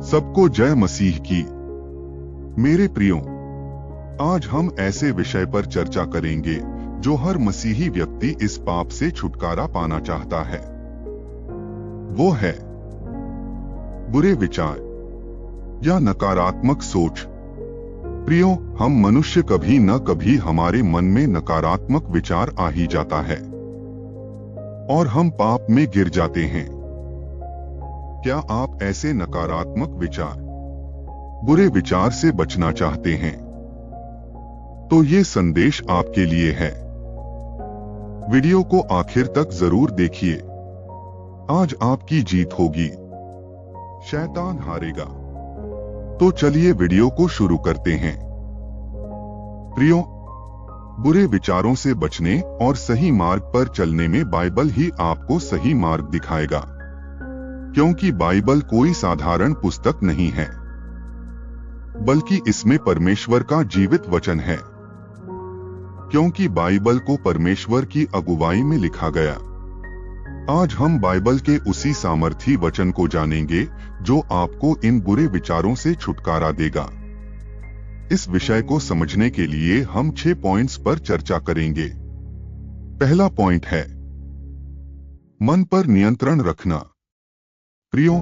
सबको जय मसीह की। मेरे प्रियो, आज हम ऐसे विषय पर चर्चा करेंगे जो हर मसीही व्यक्ति इस पाप से छुटकारा पाना चाहता है। वो है बुरे विचार या नकारात्मक सोच। प्रियो, हम मनुष्य कभी न कभी हमारे मन में नकारात्मक विचार आ ही जाता है और हम पाप में गिर जाते हैं। क्या आप ऐसे नकारात्मक विचार, बुरे विचार से बचना चाहते हैं? तो ये संदेश आपके लिए है। वीडियो को आखिर तक जरूर देखिए। आज आपकी जीत होगी, शैतान हारेगा। तो चलिए वीडियो को शुरू करते हैं। प्रियो, बुरे विचारों से बचने और सही मार्ग पर चलने में बाइबल ही आपको सही मार्ग दिखाएगा, क्योंकि बाइबल कोई साधारण पुस्तक नहीं है, बल्कि इसमें परमेश्वर का जीवित वचन है। क्योंकि बाइबल को परमेश्वर की अगुवाई में लिखा गया। आज हम बाइबल के उसी सामर्थी वचन को जानेंगे जो आपको इन बुरे विचारों से छुटकारा देगा। इस विषय को समझने के लिए हम 6 पॉइंट्स पर चर्चा करेंगे। पहला पॉइंट है मन पर नियंत्रण रखना। प्रियो,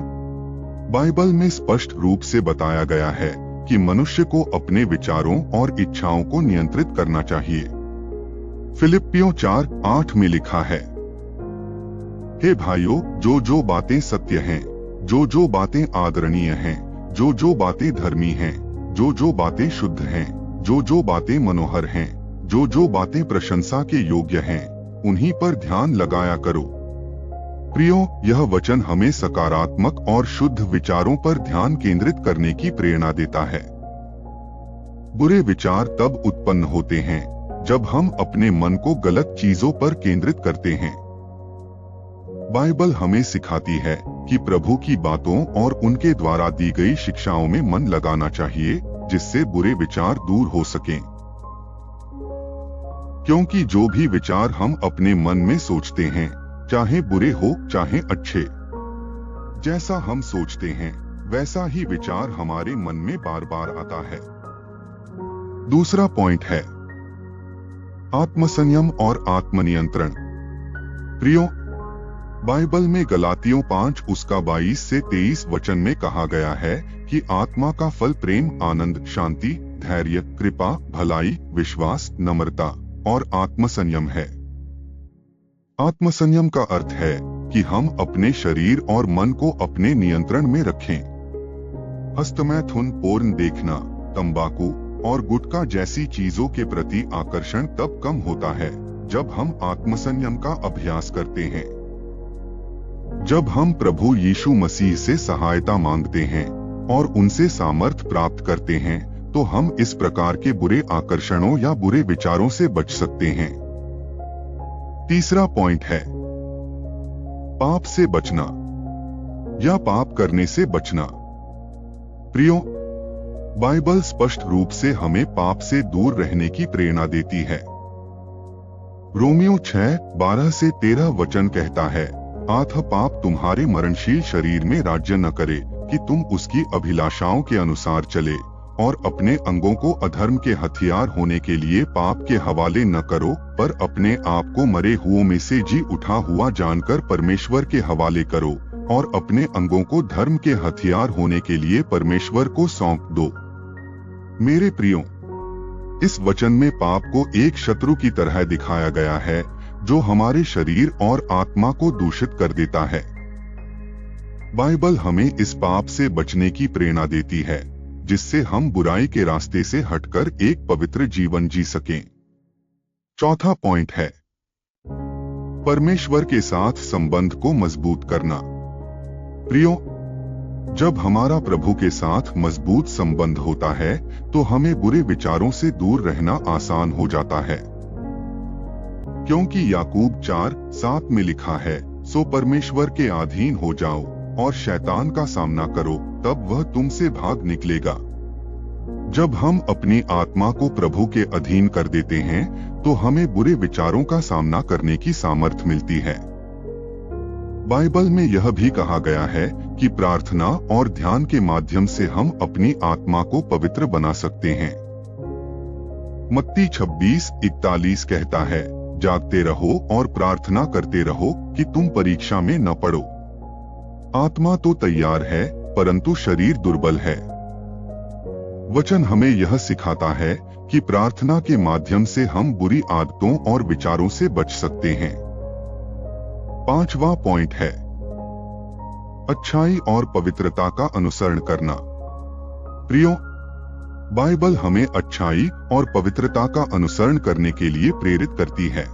बाइबल में स्पष्ट रूप से बताया गया है कि मनुष्य को अपने विचारों और इच्छाओं को नियंत्रित करना चाहिए। फिलिप्पियों 4:8 में लिखा है, हे भाइयों, जो बातें सत्य हैं, जो बातें आदरणीय हैं, जो बातें धर्मी हैं, जो बातें शुद्ध हैं, जो बातें मनोहर हैं, जो बातें प्रशंसा के योग्य हैं, उन्हीं पर ध्यान लगाया करो। प्रियो, यह वचन हमें सकारात्मक और शुद्ध विचारों पर ध्यान केंद्रित करने की प्रेरणा देता है। बुरे विचार तब उत्पन्न होते हैं जब हम अपने मन को गलत चीजों पर केंद्रित करते हैं। बाइबल हमें सिखाती है कि प्रभु की बातों और उनके द्वारा दी गई शिक्षाओं में मन लगाना चाहिए, जिससे बुरे विचार दूर हो सकें। क्योंकि जो भी विचार हम अपने मन में सोचते हैं, चाहे बुरे हो चाहे अच्छे, जैसा हम सोचते हैं वैसा ही विचार हमारे मन में बार बार आता है। दूसरा पॉइंट है आत्मसंयम और आत्मनियंत्रण। प्रियो, बाइबल में गलातियों 5:22-23 वचन में कहा गया है कि आत्मा का फल प्रेम, आनंद, शांति, धैर्य, कृपा, भलाई, विश्वास, नम्रता और आत्मसंयम है। आत्मसंयम का अर्थ है कि हम अपने शरीर और मन को अपने नियंत्रण में रखें। हस्तमैथुन, पोर्न देखना, तंबाकू और गुटखा जैसी चीजों के प्रति आकर्षण तब कम होता है जब हम आत्मसंयम का अभ्यास करते हैं। जब हम प्रभु यीशु मसीह से सहायता मांगते हैं और उनसे सामर्थ प्राप्त करते हैं, तो हम इस प्रकार के बुरे आकर्षणों या बुरे विचारों से बच सकते हैं। तीसरा पॉइंट है पाप से बचना या पाप करने से बचना। प्रियो, बाइबल स्पष्ट रूप से हमें पाप से दूर रहने की प्रेरणा देती है। रोमियो 6:12-13 वचन कहता है, अतः पाप तुम्हारे मरणशील शरीर में राज्य न करे कि तुम उसकी अभिलाषाओं के अनुसार चले, और अपने अंगों को अधर्म के हथियार होने के लिए पाप के हवाले न करो, पर अपने आप को मरे हुओं में से जी उठा हुआ जानकर परमेश्वर के हवाले करो, और अपने अंगों को धर्म के हथियार होने के लिए परमेश्वर को सौंप दो। मेरे प्रियो, इस वचन में पाप को एक शत्रु की तरह दिखाया गया है जो हमारे शरीर और आत्मा को दूषित कर देता है। बाइबल हमें इस पाप से बचने की प्रेरणा देती है, जिससे हम बुराई के रास्ते से हटकर एक पवित्र जीवन जी सकें। चौथा पॉइंट है परमेश्वर के साथ संबंध को मजबूत करना। प्रियो, जब हमारा प्रभु के साथ मजबूत संबंध होता है, तो हमें बुरे विचारों से दूर रहना आसान हो जाता है। क्योंकि याकूब 4:7 में लिखा है, सो परमेश्वर के अधीन हो जाओ और शैतान का सामना करो, तब वह तुमसे भाग निकलेगा। जब हम अपनी आत्मा को प्रभु के अधीन कर देते हैं, तो हमें बुरे विचारों का सामना करने की सामर्थ मिलती है। बाइबल में यह भी कहा गया है कि प्रार्थना और ध्यान के माध्यम से हम अपनी आत्मा को पवित्र बना सकते हैं। मत्ती 26:41 कहता है, जागते रहो और प्रार्थना करते रहो कि तुम परीक्षा में न पड़ो। आत्मा तो तैयार है परंतु शरीर दुर्बल है। वचन हमें यह सिखाता है कि प्रार्थना के माध्यम से हम बुरी आदतों और विचारों से बच सकते हैं। 5वां पॉइंट है अच्छाई और पवित्रता का अनुसरण करना। प्रियो, बाइबल हमें अच्छाई और पवित्रता का अनुसरण करने के लिए प्रेरित करती है।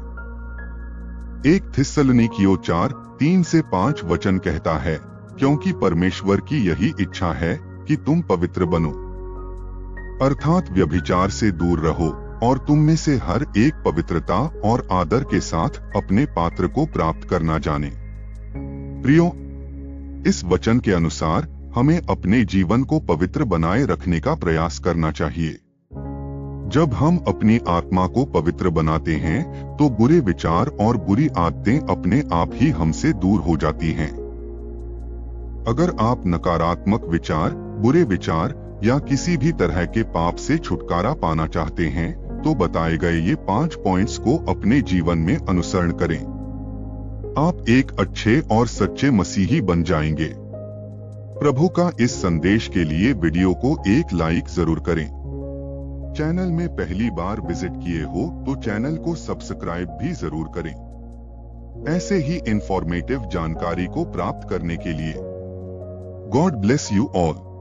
1 थिस्सलुनीकियों 4:3-5 वचन कहता है, क्योंकि परमेश्वर की यही इच्छा है कि तुम पवित्र बनो, अर्थात व्यभिचार से दूर रहो और तुम में से हर एक पवित्रता और आदर के साथ अपने पात्र को प्राप्त करना जाने। प्रियो, इस वचन के अनुसार हमें अपने जीवन को पवित्र बनाए रखने का प्रयास करना चाहिए। जब हम अपनी आत्मा को पवित्र बनाते हैं तो बुरे विचार और बुरी आदतें अपने आप ही हमसे दूर हो जाती हैं। अगर आप नकारात्मक विचार, बुरे विचार या किसी भी तरह के पाप से छुटकारा पाना चाहते हैं तो बताए गए ये 5 पॉइंट्स को अपने जीवन में अनुसरण करें। आप एक अच्छे और सच्चे मसीही बन जाएंगे। प्रभु का इस संदेश के लिए वीडियो को एक लाइक जरूर करें। चैनल में पहली बार विजिट किए हो तो चैनल को सब्सक्राइब भी जरूर करें। ऐसे ही इंफॉर्मेटिव जानकारी को प्राप्त करने के लिए। God bless you all.